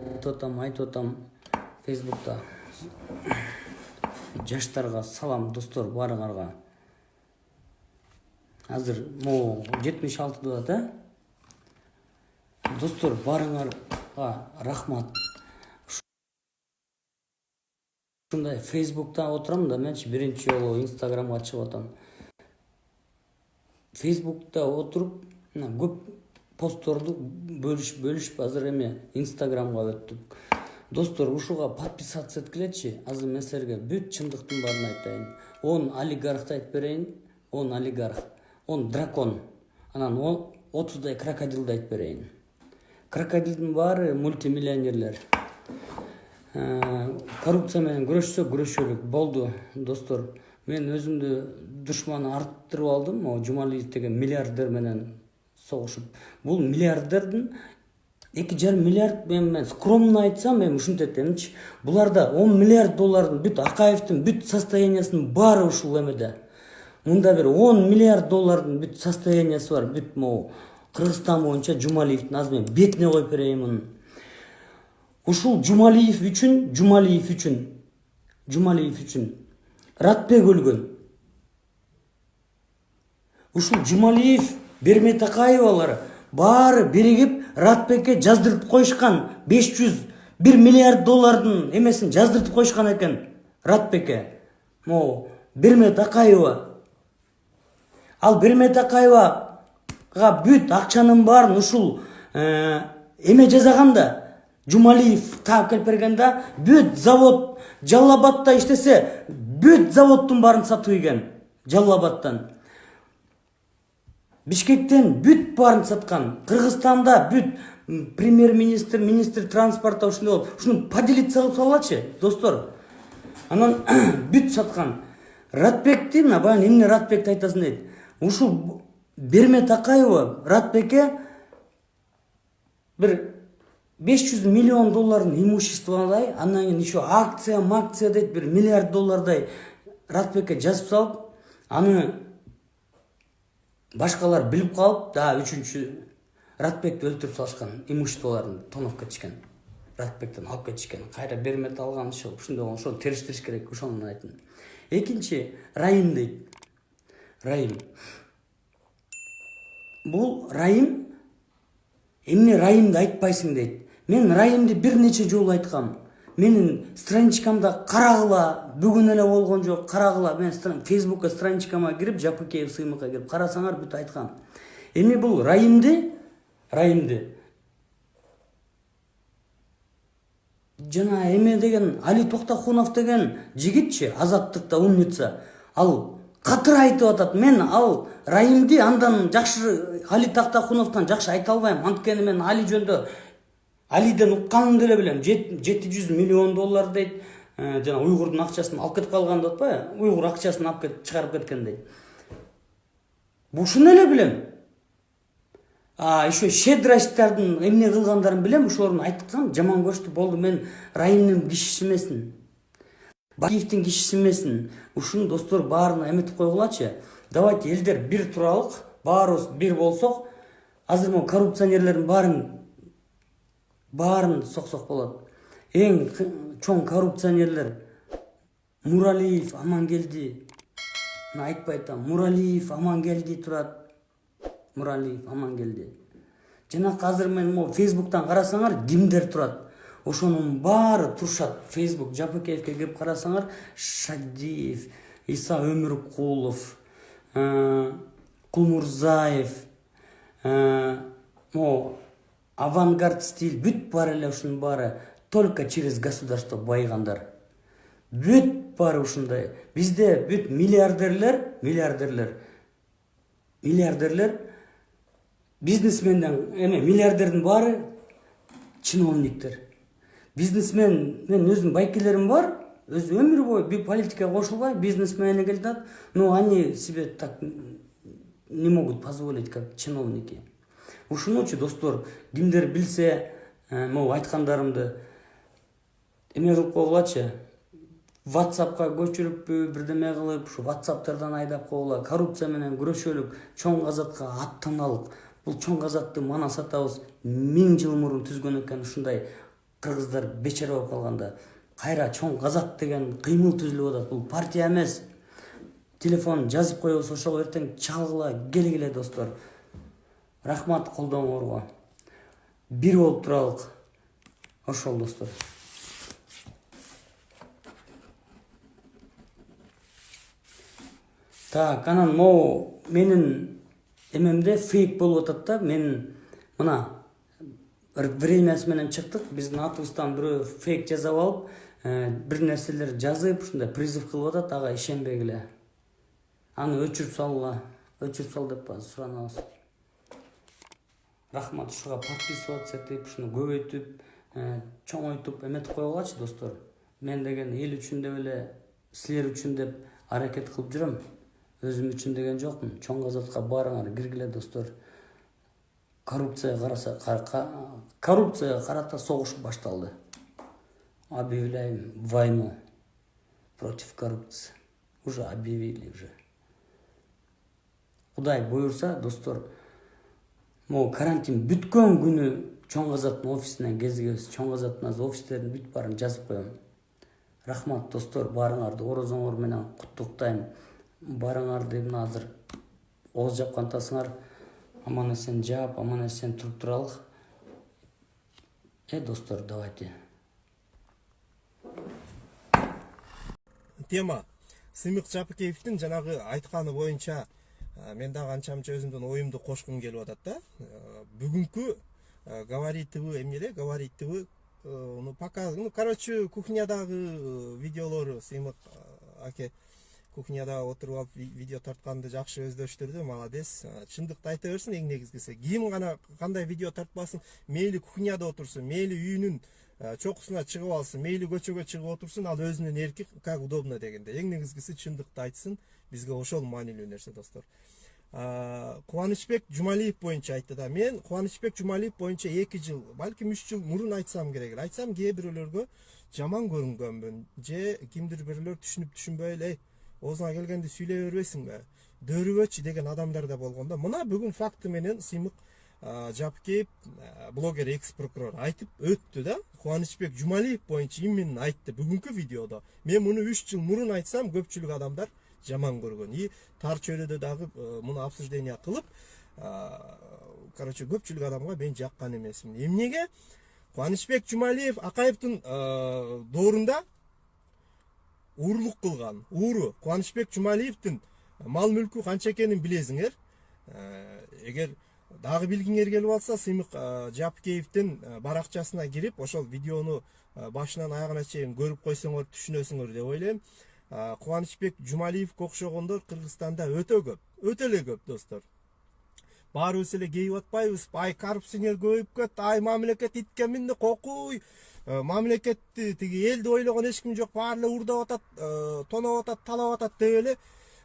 айтып атам Facebook'ta. Жаштарга салам достор барыңарга. Азыр могу 76 да. Достор барыңарга рахмат. Ушундай Facebook'ta отурам да, мен биринчи жолу Instagram'га чыгып атам. Facebook'ta отуруп, көп постторду бөлүшүп азыр эме Instagram'га өттүк. Достор, ушуга подписаться эткилечи. Азыр мен силерге бүт чындыктын баарын айтайын. Он олигархты айтып берейин. Он олигарх. Он дракон. Анан 30дай крокодилди айтып берейин. Крокодилдин баары мультимиллионерлер. Коррупция менен күрөшөлүк болду, достор. Мен өзүмдү душман арттырып алдым. О Жумалиев деген миллиардер менен согушуп. Бул миллиардердин 2,5 миллиард, мен скромно айтсам, мен ушинтет эмчи. Буларда 10 миллиард доллардын бүт Акаевдин бүт состояниясынын баары ушул эмеде. Мында бир 10 миллиард доллардын бүт состояниясы бар. Бүт могу Кыргызстан боюнча Жумалиевдин азыр мен бетине коюп берейин. Ушул Жумалиев үчүн Ратбек өлгөн. Ушул Жумалиев, Бермет Акаевалар баары биригип Ратбекке жаздырып коюшкан. 501 миллиард доллардын эмесин жаздырып коюшкан экен Ратбекке. Могу Бермет Акаева. Ал Бермет Акаевага бүт акчанын баарын ушул эме жасаганда, Жумалиев таап келип бергенде, бүт завод Жалал-Абадта иштесе, бүт заводдун баарын сатып ийген. Жалал-Абадтан. Бишкектен бүт баарын саткан. Кыргызстанда бүт премьер-министр, министр транспорта ушундай болуп, ушуну поделиться кылып салачы, достор. Анан бүт саткан. Ратбекти, баягы эмне Ратбекти айтасың дейт. Ушул Бермет Акаева Ратбекке бир 500 миллион долларын имуществодай, андан кийин еще акция дейт, бир миллиард доллардай Ратбекке жазып салып, аны башкалар билип калып, да үчүнчү Ратбекти өлтүрүп салышкан, имуществолорун тоноп кетишкен. Ратбектен алып кетишкен. Кайра Бермет алган ошону териштириш керек, ошону айтым. Экинчи Райым дейт. Райым. Бул Райым, эмне Райымды айтпайсың дейт. Мен Райымды бир нече жолу айткам. Менин страничкамда карагыла, бүгүн эле болгон жок, карагыла. Мен Facebook'ка страничкама кирип, Жапыкеев сыймыкка кирип карасаңар бүт айткам. Эми бул Райымды жана эме деген Али Токтохунов деген жигитчи, Азаттыкта умница. Ал катыр айтып атат. Мен ал Райымды андан жакшы, Али Токтохуновдон жакшы айта албайм. Анткени мен Али жөндө Алиден укканымды эле билем. 700 миллион доллар дейт. Жана уйгурдун акчасын алып кетип калган деп атпайбы? Уйгур акчасын алып кетип чыгарып кеткен дейт. Ушуну эле билем. Еще Шедрачтардын эмне кылгандарын билем. Ошолорун айткам, жаман көрүштү, болду. Мен Райымдын кишиси эмесмин. Бакиевдин кишиси эмесмин. Ушуну достор баарына эметип койгулачы. Давайте элдер бир туралык, баарыбыз бир болсок, азыр могу коррупционерлердин баарын соксок болот. Эң чоң коррупционерлер Муралиев, Амангелди. Мен айтпай атам. Муралиев, Амангелди турат. Муралиев, Амангелди. Жана азыр мен могу Facebook'тан карасаңар, кимдер турат? Ошонун баары турушат. Facebook Жапыкеевке кирип карасаңар, Шадиев, Иса Өмүркулов, Кулмурзаев, Авангард стиль, бүт баары эле ушунун баары только через государство байыгандар. Бүт баары ушундай. Бизде бүт миллиардерлер, бизнесменден миллиардердин баары чиновниктер. Бизнесмен, мен өзүм байкелерим бар, өз өмүр бою бир политикага кошулбай, бизнесмени келет, но они себе так не могут позволить, как чиновники. Ушунучу, достор, кимдер билсе, могу айткандарымды эме кылып койгулачы. WhatsApp'ка көчүрүппү, бирдеме кылып, ушу WhatsApp'тардан айдап койгула. Коррупция менен күрөшөлүк, чоң казатка аттаналык. Бул чоң казатты мана сатабыз 1000 жыл мурун түзгөн экен, ушундай кыргыздар бечара болуп калганда кайра чоң казак деген кыймыл түзүлүп атат. Бул партия эмес. Телефон жазып коебуз, ошого эртең чалгыла келгиле достор. Рахмат колдооңорго. Бир болуп туралык. Ошол достор. Так, анан могу менин эмемде фейк болуп атат да. Мен мына времясы менен чыктык. Биздин атыбыздан бирөө фейк жазып алып, бир нерселер жазып, ушундай призыв кылып атат, ага ишенбегиле. Аны өчүрүп салгыла. Өчүрүп сал деп суранабыз. Рахмат, ушуга подписываться этип, ушуну көбөйтүп, чоңойтуп эметип койгулачы достор. Мен деген эл үчүн деп эле, силер үчүн деп аракет кылып жүрөм. Өзүм үчүн деген жокмун. Чоң казатка баарыңар киргиле достор. Коррупцияга карата согуш башталды. Объявляем войну против коррупции. Уже объявили уже. Кудай буйрса, достор, могу карантин бүткөн күнү чоң казаттын офисинен кезигебиз. Чоң казаттын офистерин бүт баарын жазып коем. Рахмат достор, баарыңарды орозоңор менен куттуктайм. Баарыңарды мына азыр ооз жапкантасыңар. Аман эсен жаап, аман эсен туруп туралык. Достор, давайте. Тема Сыймык Жапыкеевдин жанагы айтканы боюнча мен дагы анча-мынча өзүмдүн оюмду кошкум келип атат да. Бүгүнкү Говори ТВ эмнеле? Говори ТВ короче, кухнядагы видеолору Сыймык аке кухняда отуруп алып видео тартканды жакшы өздөштүрдү, молодец. Чындыкты айта берсин, эң негизгиси. Ким гана кандай видео тартпасын, мейли кухняда отурсун, мейли үйүнүн чокусуна чыгып алсын, мейли көчөгө чыгып отурсун, ал өзүнүн эрки, как удобно дегенде. Эң негизгиси чындыкты айтсын, бизге ошол маанилүү нерсе достор. Кубанычбек Жумалиев боюнча айтты да. Мен Кубанычбек Жумалиев боюнча 2 жыл, балким 3 жыл мурун айтсам керек. Айтсам кээ бирөөлөргө жаман көрүнгөнмүн, же кимдир бирөөлөр түшүнбөй эле оозуңа келгенди сүйлөй бербейсиңби, дөрүбөчү деген адамдар да болгондо, мына бүгүн факты менен Сыймык Жапыкеев, блогер, экс-прокурор айтып өттү да. Кубанычбек Жумалиев боюнча именно айтты бүгүнкү видеодо. Мен муну 3 жыл мурун айтсам, көпчүлүк адамдар жаман көргөн. И тар чөйрөдө дагы муну обсуждение кылып, короче, көпчүлүк адамга мен жаккан эмесмин. Эмнеге? Кубанычбек Жумалиев Акаевдин доорунда уурулук кылган. Ууру Кубанычбек Жумалиевдин мал мүлкү канча экенин билесиңер. Эгер дагы билгиңер келип алса, Сыймык Жапыкеевдин баракчасына кирип, ошол видеону башынан аягына чейин көрүп койсоңор түшүнөсүңөр деп ойлойм. Кубанычбек Жумалиевге окшогондор Кыргызстанда өтө эле көп достор. Баарыбыз эле кейип атпайбыз. Ай коррупционер көбөйүп кетти, ай мамлекет итке минди кокуй. Мамлекетти тиги элди ойлогон эч ким жок, баары эле уурдап атат, тоноп атат, талап атат деп эле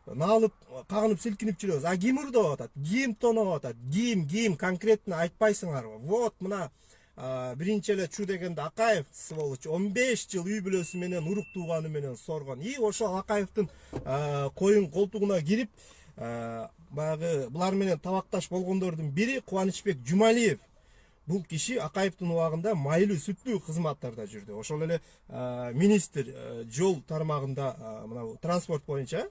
наалып, кагынып, силкинип жүрөбүз. А ким уурдап атат? Ким тоноп атат? Ким конкретно айтпайсыңарбы? Вот мына биринчи эле Чу дегенде Акаев, сволочь, 15 жыл үй бүлөсү менен урук тууганы менен соргон. И ошол Акаевдин коюн колтугуна кирип, баягы булар менен табакташ болгондордун бири Кубанычбек Жумалиев. Бул киши Акаевдин убагында майлуу сүттүү кызматтарда жүрдү. Ошол эле министр жол тармагында, мына транспорт боюнча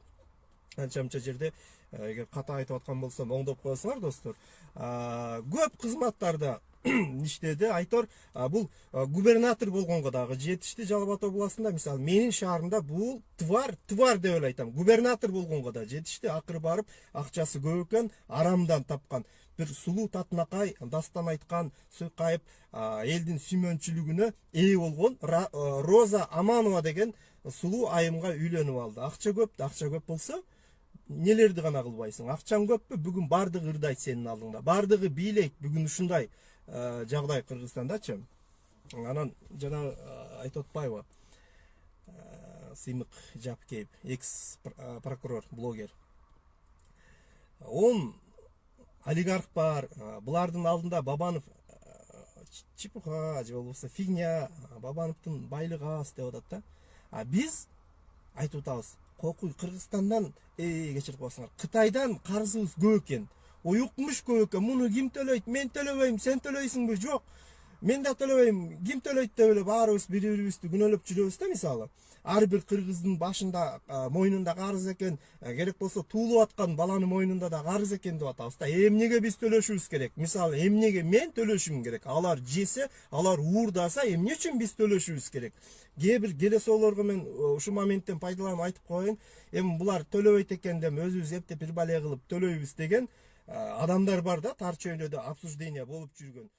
анча-мынча жерде, эгер ката айтып аткан болсом оңдоп коесуңар достор. Көп кызматтарда иштеди. Айтор бул губернатор болгонго дагы жетишти Жалал Абад областында. Мисалы, менин шаарымда бул твар деп эле айтам. Губернатор болгонго да жетишти. Акыры барып, акчасы көп экен, арамдан тапкан. Бир сулуу татынакай, дастан айткан, Сойкаев элдин сүймөнчүлүгүнө ээ болгон Роза Аманова деген сулуу айымга үйлөнүп алды. Акча көп болсо, нелерди гана кылбайсың? Акчаң көппү? Бүгүн бардыгы ырдайт сенин алдыңда. Бардыгы бийлейт. Бүгүн ушундай жагдай Кыргызстандачы. Анан жана айтып атпайбы? Сыймык Жапыкеев, экс-прокурор, блогер. Он олигарх бар, булардын алдында Бабанов чепуха же болбосо фигня, Бабановдун байлыгы аз деп атат да. А биз айтып атабыз, кокуй Кыргызстандан, кечирип коесуңар, Кытайдан карызыбыз көп экен. Уюкмуш көп экен. Муну ким төлөйт? Мен төлөбөйм, сен төлөйсүңбү? Жок. мен да төлөбөйм, ким төлөйт деп эле баарыбыз бири бирибизди күнөөлөп жүрөбүз да мисалы. Ар бир кыргыздын башында мойнунда карыз экен, керек болсо туулуп аткан баланын мойнунда да карыз экен деп атабыз да. Эмнеге биз төлөшүбүз керек? Мисалы, эмнеге мен төлөшүм керек? Алар жесе, алар уурдаса, эмне үчүн биз төлөшүбүз керек? Кээ бир келесоолорго мен ушул моменттен пайдаланып айтып коеюн. Эми булар төлөбөйт экен деп өзүбүз эптеп бир бале кылып төлөйбүз деген адамдар бар да, тар чөйрөдө обсуждение болуп жүргөн.